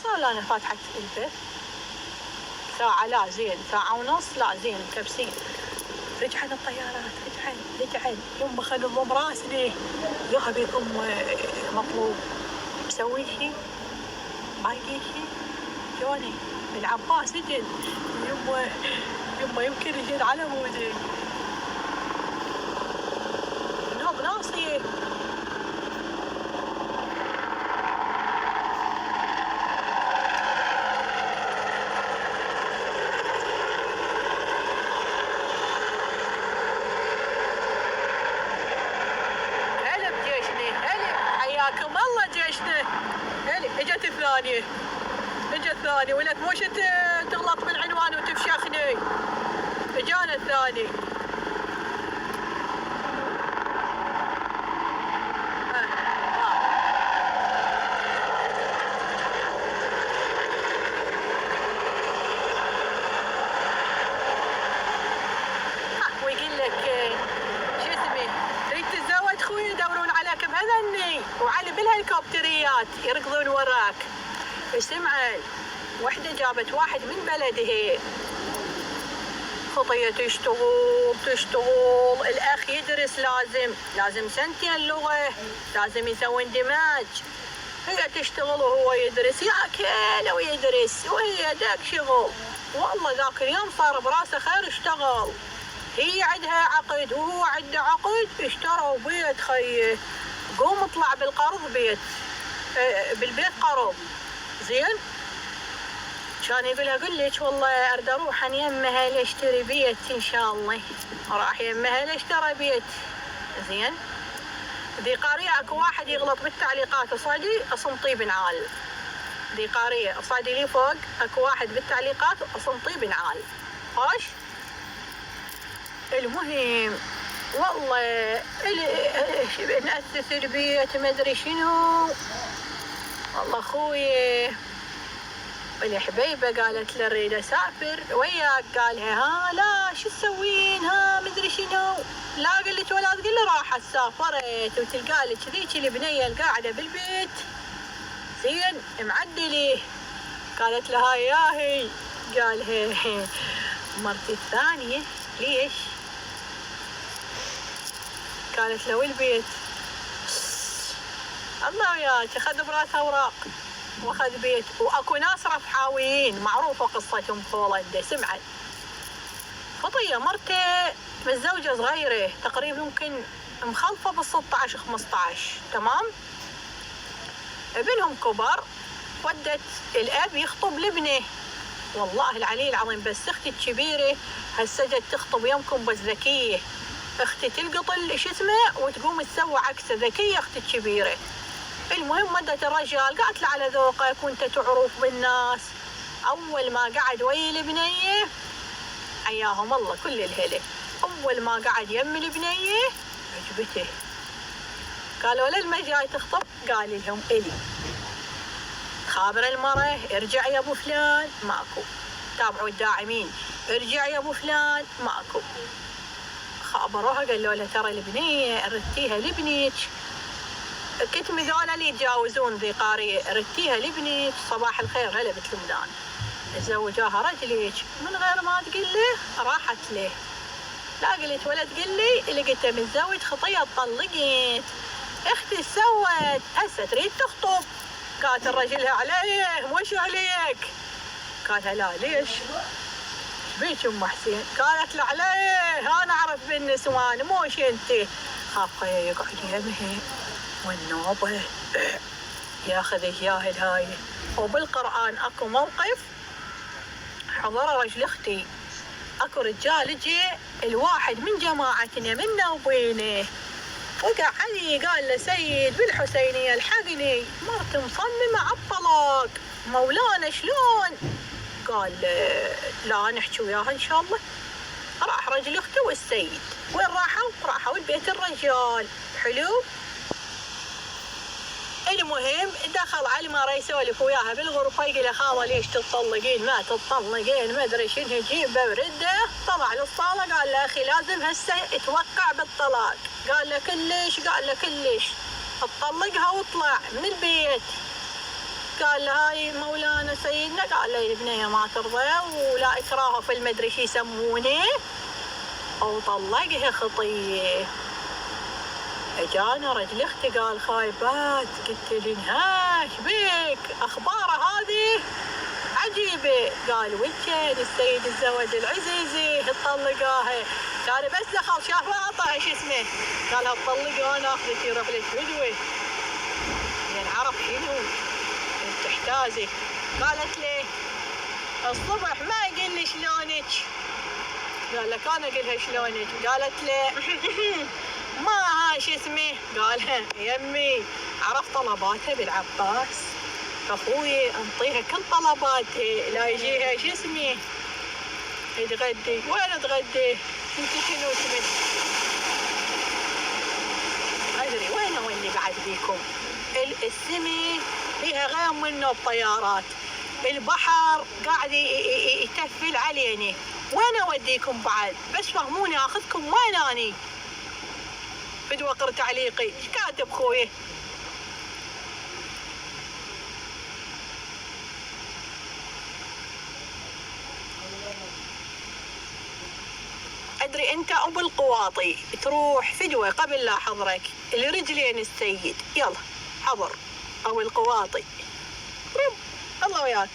صار لي انا فاتحه البث ساعه، لا زين ساعه ونص، لا زين مكبسين. رجعنا الطيارات، رجعن يما خلوا ضم راسني، يا بكم مطلوب مسوي شيء بايدي شيء جوني العباس اجل يما يمكن يجي على مودي نوب ناصيه. هلا بجيشنا، هلا حياكم الله جيشنا. هلا اجت الثانيه، اجت الثانيه ولك موش تغلط بالعنوان وتفشخني. اجانا الثاني. ويقول لك شو اسمه تريد تتزوج خوي يدورون عليك بهذني وعلي بالهليكوبتريات يركضون وراك. اسمع، وحده جابت واحد من بلده خطيه تشتغل الاخ يدرس، لازم سنتين لغه، لازم يسوي اندماج. هي تشتغل وهو يدرس، ياكل ويدرس وهي داك شغل. والله ذاك اليوم صار براسه خير اشتغل. هي عندها عقد وهو عنده عقد، اشتروا بيت خيه. قوم اطلع بالقرض بيت، بالبيت قرض زين. كان يقولها قل لك والله اريد اروح عن يمها لاشتري بيت ان شاء الله. راح يمها لاشترى بيت زين. ذي قارية اكو واحد يغلط بالتعليقات وصادي اصنطي بنعال. ذي قارية اصادي لي فوق اكو واحد بالتعليقات اصنطي بنعال. خوش المهم والله نأسس البيت ما ادري شنو. والله اخوي الحبيبه قالت له اريد اسافر وياك، قالها ها لا شو تسوين ها مدري شنو. لا قلت ولا تقول له راحت سافرت، وتلقى لك ذيك البنيه القاعده بالبيت زين معدله. قالت له هاي ياهي، قالها مرتي الثانيه ليش؟ قالت له والبيت الله وياك اخذ براسها اوراق واخذ بيت. واكو ناس رفحاويين معروفه قصتهم بهولندا. سمعت خطيه مرته متزوجه صغيره تقريبا يمكن مخلفه بال16 15 تمام. ابنهم كبر، ودت الاب يخطب لابنه. والله العلي العظيم بس اختي الكبيره هسه جت تخطب يمكم بس ذكيه. اختي تلقط شو اسمه وتقوم تسوي عكسه، ذكيه اختي الكبيره. المهم مدت الرجال قالت له على ذوقك وانت تعرف بالناس. اول ما قعد ويا البنيه حياهم الله كل الهله، اول ما قعد يم البنيه عجبته. قالوا له لما جاي تخطب؟ قال لهم الي. خابر المراه ارجع يا ابو فلان ماكو. تابعوا الداعمين ارجع يا ابو فلان ماكو. خابروها قالوا لها ترى البنيه ردتيها لابنك. كنت مذولا اللي يتجاوزون ذي قارية، ردتيها لابنك صباح الخير هلا بتلمدان. تزوجاها رجلك من غير ما تقول له راحت له. لا قلت ولا تقول لي لقيته متزوج خطيه طلقت. اختي سوت هسه تريد تخطب. قالت الرجل عليه وش عليك؟ قالها لا ليش؟ بيك ام حسين؟ قالت له عليه انا اعرف بالنسوان موش انت. خاف يقعد يمها والنوبه ياخذ الجاهل هاي. وبالقرآن اكو موقف حضر رجل اختي، اكو رجال جي الواحد من جماعتنا منا وبينه وقع علي قال له سيد بالحسينيه الحقني مرت مصممه على الطلاق مولانا شلون؟ قال لا نحكي وياها ان شاء الله. راح رجل اخته والسيد وين راحوا؟ راحوا البيت الرجال. حلو. المهم دخل علي ما يسولف وياها بالغرفه يقول له خاله ليش تطلقين ما تطلقين ما ادري شنو جيبه ورده. طلع للصاله قال له اخي لازم هسه اتوقع بالطلاق. قال له كلش؟ قال له كلش. اطلقها واطلع من البيت. قال له هاي مولانا سيدنا، قال له البنية ما ترضى ولا إكراه في المدري شي يسمونه، وطلقها خطية. اجانا رجل اختي قال خايبات، قلت له ايش بيك؟ اخباره هذه عجيبه. قال وجهن السيد الزوج العزيزي طلقاها. كان بس دخل شافها طاح شو اسمه، قالها تطلق انا اخذتي رحله بدوي. يعني عرف شنو تحتازي. قالت لي الصبح ما يقول لي شلونك. قال لك انا اقول لها شلونك. قالت لي ما شو اسمه. قالها يمي عرف طلباتها بالعباس، اخوي انطيها كل طلباتها لا يجيها شو اسمه تغدي. وين تغدي؟ انت شنو تمد؟ ما ادري وين اللي بعد بيكم. السمي فيها غير منه بطيارات، البحر قاعد يتفل علينا. وين اوديكم بعد؟ بس فهموني اخذكم وين اني؟ فد وقر تعليقي ايش كاتب خويه؟ ادري انت ابو القواطي تروح فدوه قبل لا حضرك لرجلين السيد. يلا حضر ابو القواطي. الله وياك.